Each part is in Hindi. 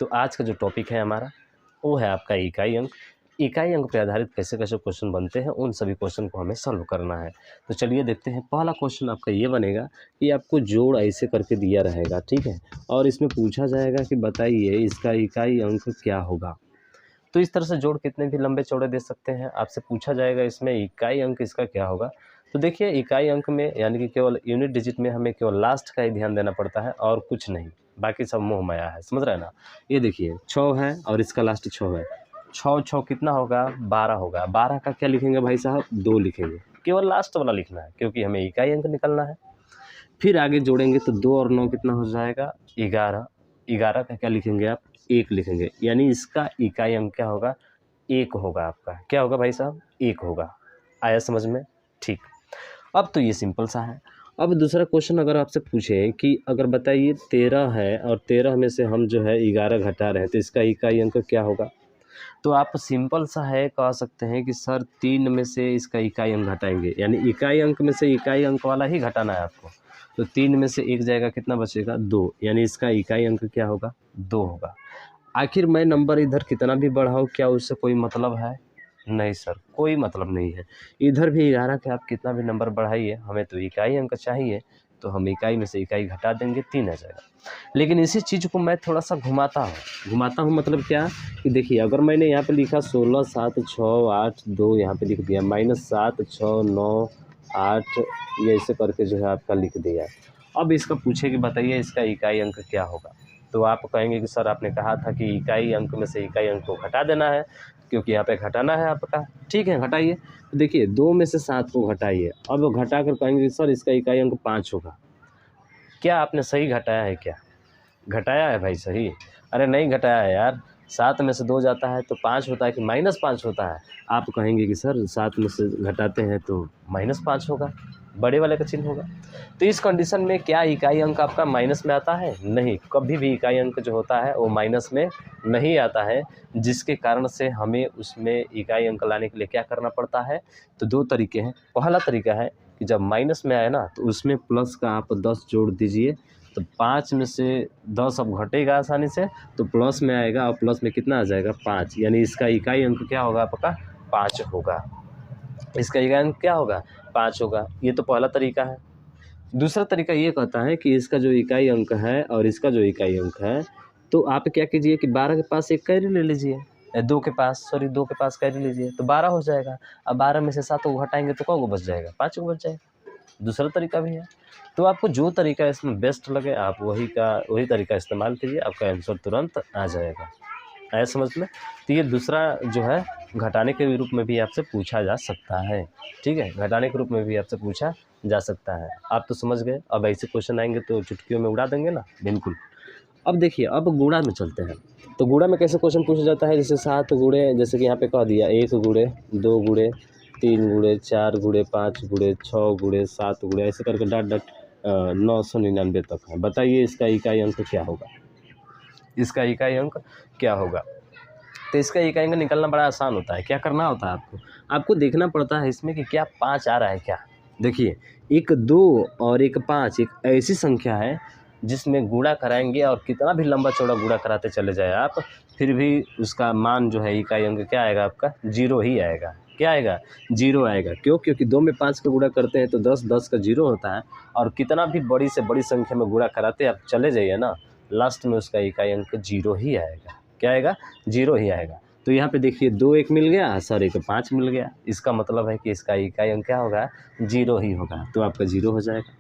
तो आज का जो टॉपिक है हमारा वो है आपका इकाई अंक। इकाई अंक पे आधारित कैसे कैसे क्वेश्चन बनते हैं, उन सभी क्वेश्चन को हमें सॉल्व करना है। तो चलिए देखते हैं। पहला क्वेश्चन आपका ये बनेगा कि आपको जोड़ ऐसे करके दिया रहेगा, ठीक है, और इसमें पूछा जाएगा कि बताइए इसका इकाई अंक क्या होगा। तो इस तरह से जोड़ कितने भी लंबे चौड़े दे सकते हैं। आपसे पूछा जाएगा इसमें इकाई अंक इसका क्या होगा। तो देखिए इकाई अंक में यानी कि केवल यूनिट डिजिट में हमें केवल लास्ट का ही ध्यान देना पड़ता है और कुछ नहीं, बाकी सब मोह माया है। समझ रहे हैं ना। ये देखिए 6 है और इसका लास्ट 6 है। 6 6 कितना होगा, 12 होगा। 12 का क्या लिखेंगे भाई साहब, 2 लिखेंगे। केवल लास्ट वाला लिखना है क्योंकि हमें इकाई अंक निकलना है। फिर आगे जोड़ेंगे तो 2 और 9 कितना हो जाएगा, 11। 11 का क्या लिखेंगे आप, 1 लिखेंगे। यानी इसका इकाई अंक क्या होगा, 1 होगा। आपका क्या होगा भाई साहब, 1 होगा। आया समझ में, ठीक। अब तो ये सिंपल सा है। अब दूसरा क्वेश्चन अगर आपसे पूछे कि अगर बताइए 13 है और 13 में से हम जो है 11 घटा रहे हैं तो इसका इकाई अंक क्या होगा। तो आप सिंपल सा है कह सकते हैं कि सर 3 में से इसका इकाई अंक घटाएंगे, यानी इकाई अंक में से इकाई अंक वाला ही घटाना है आपको। तो 3 में से 1 जाएगा, कितना बचेगा, 2। यानी इसका इकाई अंक क्या होगा, 2 होगा। आखिर मैं नंबर इधर कितना भी बढ़ाऊँ क्या उससे कोई मतलब है, नहीं सर, कोई मतलब नहीं है। इधर भी 11 के आप कितना भी नंबर बढ़ाइए, हमें तो इकाई अंक चाहिए। तो हम इकाई में से इकाई घटा देंगे, 3 आ जाएगा। लेकिन इसी चीज़ को मैं थोड़ा सा घुमाता हूँ मतलब क्या कि देखिए अगर मैंने यहाँ पे लिखा 16 7 6 8 2 यहाँ पे लिख दिया, -7 6 9 8 ये ऐसे करके जो है आपका लिख दिया। अब इसका पूछे कि बताइए इसका इकाई अंक क्या होगा। तो आप कहेंगे कि सर आपने कहा था कि इकाई अंक में से इकाई अंक को घटा देना है क्योंकि यहाँ पे घटाना है आपका। ठीक है, घटाइए। तो देखिए 2 में से 7 को घटाइए। अब घटा कर कहेंगे सर इसका इकाई अंक 5 होगा। क्या आपने सही घटाया है क्या, घटाया है भाई सही? अरे नहीं घटाया है यार। 7 में से 2 जाता है तो 5 होता है कि -5 होता है। आप कहेंगे कि सर 7 में से घटाते हैं तो -5 होगा, बड़े वाले का चिन्ह होगा। तो इस कंडीशन में क्या इकाई अंक आपका माइनस में आता है, नहीं, कभी भी इकाई अंक जो होता है वो माइनस में नहीं आता है। जिसके कारण से हमें उसमें इकाई अंक लाने के लिए क्या करना पड़ता है। तो 2 तरीके हैं। पहला तरीका है कि जब माइनस में आए ना तो उसमें प्लस का आप 10 जोड़ दीजिए। तो 5 में से 10 अब घटेगा आसानी से तो प्लस में आएगा और प्लस में कितना आ जाएगा, 5। यानी इसका इकाई अंक क्या होगा आपका, 5 होगा। इसका इकाई अंक क्या होगा, 5 होगा। ये तो पहला तरीका है। दूसरा तरीका ये कहता है कि इसका जो इकाई अंक है और इसका जो इकाई अंक है, तो आप क्या कीजिए कि 12 के पास एक कैरी ले लीजिए, 2 के पास कैरी लीजिए तो 12 हो जाएगा। अब 12 में से 7 को घटाएंगे तो कौन को बच जाएगा, 5 को बच जाएगा। दूसरा तरीका भी है। तो आपको जो तरीका इसमें बेस्ट लगे आप वही तरीका इस्तेमाल कीजिए, आपका आंसर तुरंत आ जाएगा। आया समझ में। तो ये दूसरा जो है घटाने के रूप में भी आपसे पूछा जा सकता है। ठीक है, घटाने के रूप में भी आपसे पूछा जा सकता है। आप तो समझ गए। अब ऐसे क्वेश्चन आएंगे तो चुटकियों में उड़ा देंगे ना, बिल्कुल। अब देखिए अब गुणा में चलते हैं। तो गुणा में कैसे क्वेश्चन पूछा जाता है, जैसे 7 गुणे, जैसे कि यहाँ पे कह दिया 1 गुणे 2 गुणे 3 गुणे 4 गुणे 5 गुणे 6 गुणे 7 गुणे ऐसे करके डॉट डॉट 999 तक है। बताइए इसका इकाई अंक क्या होगा, इसका इकाई अंक क्या होगा। तो इसका इकाई अंक निकलना बड़ा आसान होता है। क्या करना होता है आपको देखना पड़ता है इसमें कि क्या 5 आ रहा है क्या। देखिए 1 2 और 1 5 एक ऐसी संख्या है जिसमें गुणा कराएंगे और कितना भी लंबा चौड़ा गुणा कराते चले जाए आप, फिर भी उसका मान जो है इकाई अंक क्या आएगा आपका, 0 ही आएगा। क्या आएगा, 0 आएगा। क्यों, क्योंकि 2 में 5 का गुणा करते हैं तो 10 10 का 0 होता है। और कितना भी बड़ी से बड़ी संख्या में गुणा कराते आप चले जाइए ना, लास्ट में उसका इकाई अंक 0 ही आएगा। क्या आएगा, 0 ही आएगा। तो यहाँ पे देखिए 2 1 मिल गया, सर 1 5 मिल गया। इसका मतलब है कि इसका इकाई अंक क्या होगा, 0 ही होगा। तो आपका 0 हो जाएगा।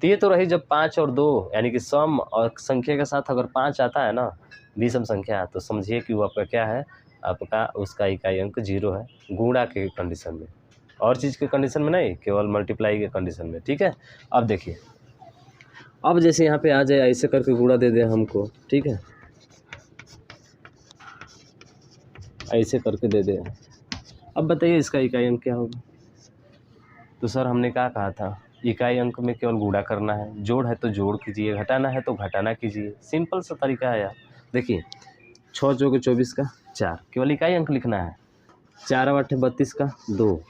तो ये तो रही जब 5 और 2 यानी कि सम और संख्या के साथ अगर 5 आता है ना, विषम संख्या, तो समझिए कि वो आपका क्या है, आपका उसका इकाई अंक 0 है। गुणा के कंडीशन में, और चीज़ के कंडीशन में नहीं, केवल मल्टीप्लाई के कंडीशन में। ठीक है। अब देखिए अब जैसे यहाँ पे आ जाए ऐसे करके गुणा दे दे हमको, ठीक है, ऐसे करके दे दे। अब बताइए इसका इकाई अंक क्या होगा। तो सर हमने क्या कहा था, इकाई अंक में केवल गुणा करना है, जोड़ है तो जोड़ कीजिए, घटाना है तो घटाना कीजिए। सिंपल सा तरीका है यार। देखिए 6 चौके 24 का 4, केवल इकाई अंक लिखना है। 4 8 32 का 2,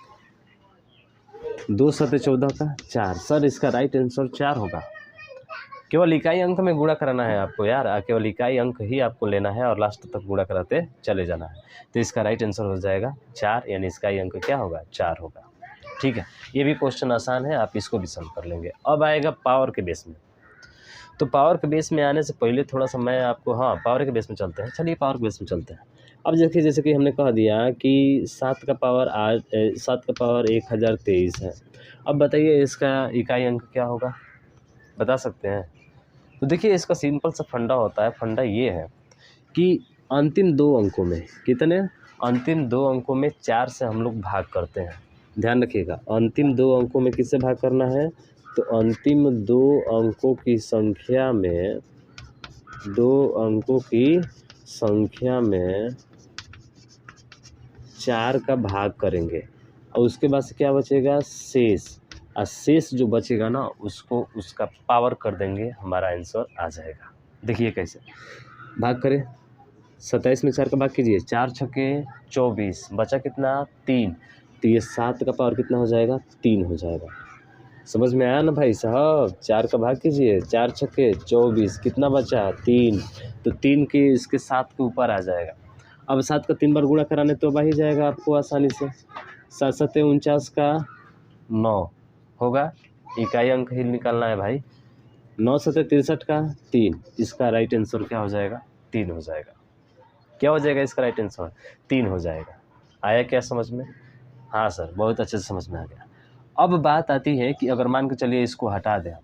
2 7 14 का 4। सर इसका राइट आंसर 4 होगा। केवल इकाई अंक में गुणा कराना है आपको यार, केवल इकाई अंक ही आपको लेना है और लास्ट तक गुणा कराते चले जाना है। तो इसका राइट आंसर हो जाएगा 4, यानी इसका इकाई अंक क्या होगा, 4 होगा। ठीक है, ये भी क्वेश्चन आसान है, आप इसको भी सॉल्व कर लेंगे। अब आएगा पावर के बेस में। तो पावर के बेस में आने से पहले थोड़ा सा मैं आपको, हाँ पावर के बेस में चलते हैं। चलिए पावर के बेस में चलते हैं। अब देखिए, जैसे कि हमने कह दिया कि 7 का पावर 1023 है। अब बताइए इसका इकाई अंक क्या होगा, बता सकते हैं? तो देखिए इसका सिंपल सा फंडा होता है। फंडा ये है कि अंतिम 2 अंकों में कितने, अंतिम 2 अंकों में 4 से हम लोग भाग करते हैं। ध्यान रखिएगा, अंतिम 2 अंकों में किससे भाग करना है, तो अंतिम 2 अंकों की संख्या में, 2 अंकों की संख्या में 4 का भाग करेंगे और उसके बाद से क्या बचेगा, शेष। और शेष जो बचेगा ना, उसको उसका पावर कर देंगे, हमारा आंसर आ जाएगा। देखिए कैसे भाग करें, 27 में 4 का भाग कीजिए, 4 छक्के 24, बचा कितना, 3। तो ये 7 का पावर कितना हो जाएगा, 3 हो जाएगा। समझ में आया ना भाई साहब? 4 का भाग कीजिए, 4 छक्के 24, कितना बचा, 3। तो 3 के इसके 7 के ऊपर आ जाएगा। अब 7 का 3 बार गुणा कराने तो आ ही जाएगा आपको आसानी से। 7 7 49 का 9 होगा, इकाई अंक ही निकालना है भाई। 9 7 63 का 3, इसका राइट आंसर क्या हो जाएगा, 3 हो जाएगा। क्या हो जाएगा इसका राइट आंसर, 3 हो जाएगा। आया क्या समझ में? हाँ सर, बहुत अच्छे से समझ में आ गया। अब बात आती है कि अगर मान के चलिए इसको हटा दें,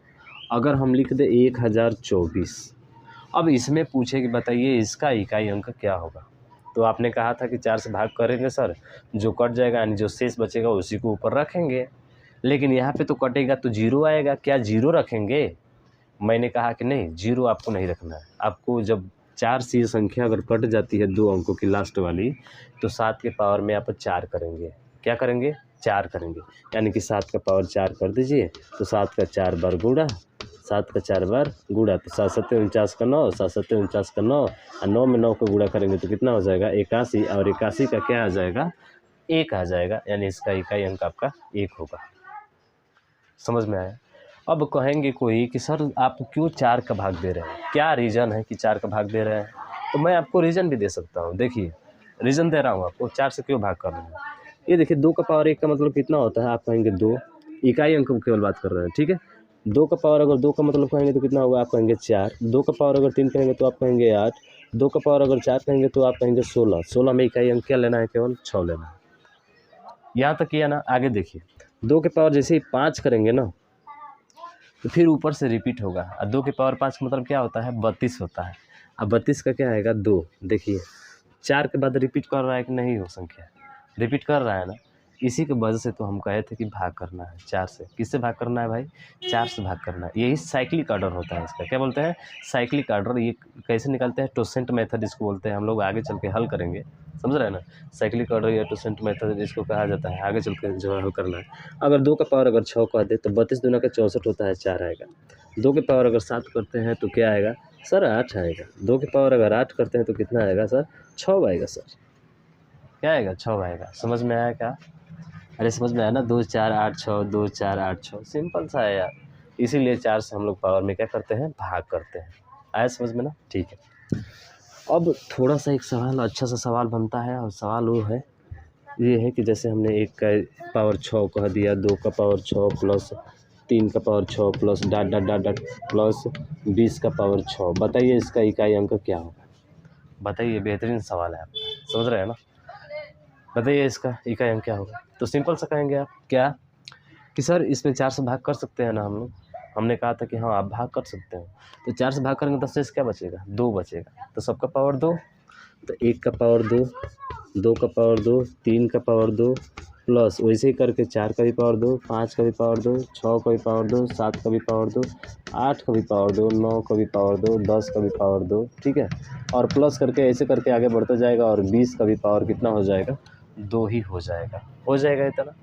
अगर हम लिख दें 1024, अब इसमें पूछे कि बताइए इसका इकाई अंक क्या होगा। तो आपने कहा था कि 4 से भाग करेंगे सर, जो कट जाएगा यानी जो शेष बचेगा उसी को ऊपर रखेंगे। लेकिन यहाँ पे तो कटेगा तो 0 आएगा, क्या 0 रखेंगे? मैंने कहा कि नहीं, 0 आपको नहीं रखना है। आपको जब 4 से ये संख्या अगर कट जाती है 2 अंकों की लास्ट वाली, तो 7 के पावर में आप 4 करेंगे। क्या करेंगे, 4 करेंगे, यानी कि 7 का पावर 4 कर दीजिए। तो 7 का 4 बार गुणा, 7 का 4 बार गुणा, तो 7 7 49 का 9, 7 7 49 का 9, और 9 में 9 को गुणा करेंगे तो कितना हो जाएगा, 81। और 81 का क्या आ जाएगा, 1 आ जाएगा, यानी इसका इकाई अंक आपका 1 होगा। समझ में आया? अब कहेंगे कोई कि सर आप क्यों 4 का भाग दे रहे हैं, क्या रीज़न है कि 4 का भाग दे रहे हैं? तो मैं आपको रीज़न भी दे सकता हूँ। देखिए रीज़न दे रहा हूँ आपको, 4 से क्यों भाग कर रहे हैं। ये देखिए 2 का पावर 1 का मतलब कितना होता है, आप कहेंगे 2, इकाई अंक की केवल बात कर रहे हैं, ठीक है। 2 का पावर अगर 2 का मतलब कहेंगे तो कितना होगा, आप कहेंगे 4। 2 का पावर अगर 3 कहेंगे तो आप कहेंगे 8। 2 का पावर अगर 4 कहेंगे तो आप कहेंगे 16। 16 में इकाई अंक क्या लेना है, केवल 6 लेना है। यहाँ तक किया ना, आगे देखिए 2 के पावर जैसे ही 5 करेंगे ना, तो फिर ऊपर से रिपीट होगा। और 2 के पावर 5 मतलब क्या होता है, 32 होता है। अब 32 का क्या आएगा, 2। देखिए 4 के बाद रिपीट कर रहा है कि नहीं, हो संख्या रिपीट कर रहा है ना, इसी की वजह से तो हम कहे थे कि भाग करना है 4 से। किससे भाग करना है भाई, 4 से भाग करना है। यही साइक्लिक ऑर्डर होता है इसका, क्या बोलते हैं, साइक्लिक ऑर्डर। ये कैसे निकालते हैं, टोसेंट मेथड इसको बोलते हैं। हम लोग आगे चल के हल करेंगे, समझ रहे हैं ना। साइक्लिक ऑर्डर या टोसेंट मेथड इसको कहा जाता है, आगे चल के जो है हल करना है। अगर 2 का पावर अगर 6 कर दे तो 32 दूना का 64 होता है, 4 आएगा। 2 के पावर अगर 7 करते हैं तो क्या आएगा सर, 8 आएगा। 2 के पावर अगर 8 करते हैं तो कितना आएगा सर, 6 आएगा सर। क्या आएगा, 6 आएगा। समझ में आया क्या? अरे समझ में आया ना, 2 4 8 6, 2 4 8 6, सिंपल सा है यार। इसीलिए 4 से हम लोग पावर में क्या करते हैं, भाग करते हैं। आया समझ में ना, ठीक है। अब थोड़ा सा एक सवाल, अच्छा सा सवाल बनता है, और सवाल वो है, ये है कि जैसे हमने 1 का पावर 6 कह दिया, 2 का पावर 6 प्लस 3 का power 6 plus dot dot dot dot plus 20 का पावर 6, बताइए इसका इकाई अंक क्या होगा। बताइए, बेहतरीन सवाल है आपका, समझ रहे हैं ना। बताइए इसका इकाई अंक क्या होगा। तो सिंपल सा कहेंगे आप क्या, कि सर इसमें 4 से भाग कर सकते हैं ना हम लोग। हमने कहा था कि हाँ आप भाग कर सकते हो। तो 4 से भाग करेंगे तो शेष क्या बचेगा, 2 बचेगा। तो सबका पावर 2, तो 1 का पावर 2, 2 का पावर 2, 3 का पावर 2, प्लस वैसे ही करके 4 का भी पावर 2, 5 का भी पावर 2, 6 का भी पावर 2, 7 का भी पावर 2, 8 का भी पावर 2, 9 का भी पावर 2, 10 का भी पावर 2, ठीक है। और प्लस करके ऐसे करके आगे बढ़ता जाएगा, और 20 का भी पावर कितना हो जाएगा, 2 ही हो जाएगा। हो जाएगा इतना।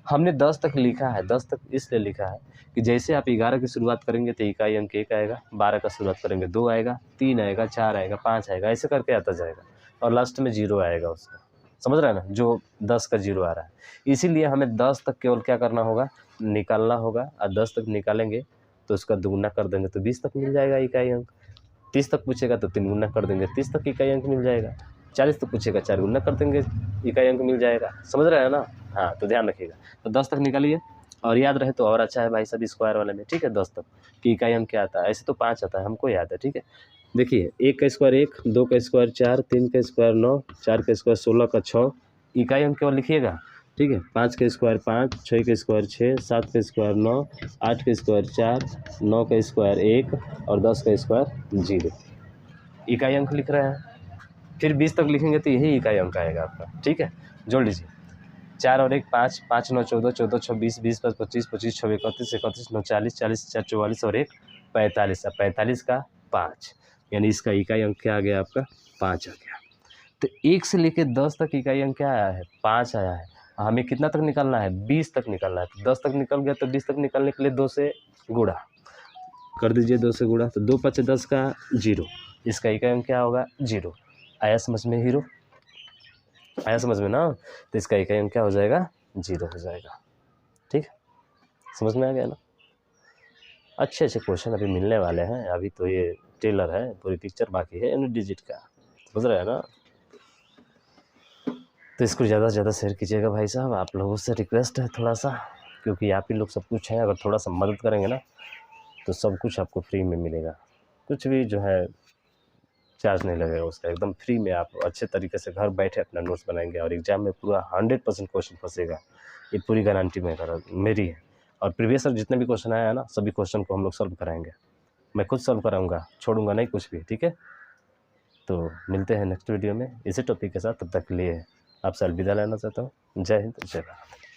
हमने 10 तक लिखा है, 10 तक इसलिए लिखा है कि जैसे आप 11 की शुरुआत करेंगे तो इकाई अंक 1 आएगा, 12 का शुरुआत करेंगे 2 आएगा, 3 आएगा, 4 आएगा, 5 आएगा, ऐसे करके आता जाएगा, और लास्ट में 0 आएगा उसका। समझ रहे हैं ना, जो 10 का 0 आ रहा है। इसीलिए हमें 10 तक केवल क्या करना होगा, निकालना होगा। और 10 तक निकालेंगे तो उसका दुगुना कर देंगे तो 20 तक मिल जाएगा इकाई अंक। 30 तक पूछेगा तो 3 गुना कर देंगे 30 तक इकाई अंक मिल जाएगा। 40 तक पूछेगा 4 गुना कर देंगे इकाई अंक मिल जाएगा। समझ रहे हैं ना? हाँ, तो ध्यान रखिएगा। तो 10 तक निकालिए, और याद रहे तो और अच्छा है भाई साहब स्क्वायर वाले में, ठीक है। 10 तक कि इकाई अंक क्या आता है, ऐसे तो 5 आता है, हमको याद है, ठीक है। देखिए 1 का स्क्वायर 1, 2 का स्क्वायर 4, 3 का स्क्वायर 9, 4 का स्क्वायर 16 का 6, इकाई अंक केवल लिखिएगा, ठीक है। 5 का स्क्वायर 5, 6 का स्क्वायर 6, 7 का स्क्वायर 9, 8 का स्क्वायर 4, 9 का स्क्वायर 1 और 10 का स्क्वायर 0, इकाई अंक लिख रहे हैं। फिर 20 तक लिखेंगे तो यही इकाई अंक आएगा आपका, ठीक है। जोड़ लीजिए 4 और 1 5, 5 9 14, 14 6 20, 20 5 25, 25 6 31, 31 9 40, 40 4 44 और 1 45। अब 45 का 5, यानी इसका इकाई अंक क्या आ गया आपका? 5 आ गया। तो 1 से लेके 10 तक इकाई अंक क्या आया है? 5 आया है। हमें कितना तक निकालना है? 20 तक निकालना है। तो 10 तक निकल गया, तो 20 तक निकालने के लिए 2 से गुणा कर दीजिए, 2 से गुणा, तो 2 5 10 का 0, इसका इकाई अंक क्या होगा? 0। आया समझ में हीरो? आया समझ में ना? तो इसका इकाई अंक क्या हो जाएगा? 0 हो जाएगा, ठीक है। समझ में आ गया ना? अच्छे अच्छे क्वेश्चन अभी मिलने वाले हैं। अभी तो ये टेलर है, पूरी पिक्चर बाकी है यूनिट डिजिट का, समझ रहे हैं ना? तो इसको ज़्यादा से ज़्यादा शेयर कीजिएगा भाई साहब, आप लोगों से रिक्वेस्ट है थोड़ा सा, क्योंकि आप ही लोग सब कुछ हैं। अगर थोड़ा सा मदद करेंगे ना तो सब कुछ आपको फ्री में मिलेगा, कुछ भी जो है चार्ज नहीं लगेगा उसका, एकदम फ्री में आप अच्छे तरीके से घर बैठे अपना नोट्स बनाएंगे और एग्जाम में पूरा 100% क्वेश्चन फंसेगा, ये पूरी गारंटी मेरी है। और प्रीवियस जितने भी क्वेश्चन आया है ना, सभी क्वेश्चन को हम लोग सॉल्व कराएंगे, मैं खुद सॉल्व कराऊंगा, छोड़ूंगा नहीं कुछ भी, ठीक है। तो मिलते हैं नेक्स्ट वीडियो में इसी टॉपिक के साथ, तब तक के लिए आपसे अलविदा लेना चाहता हूँ। जय हिंद, जय भारत।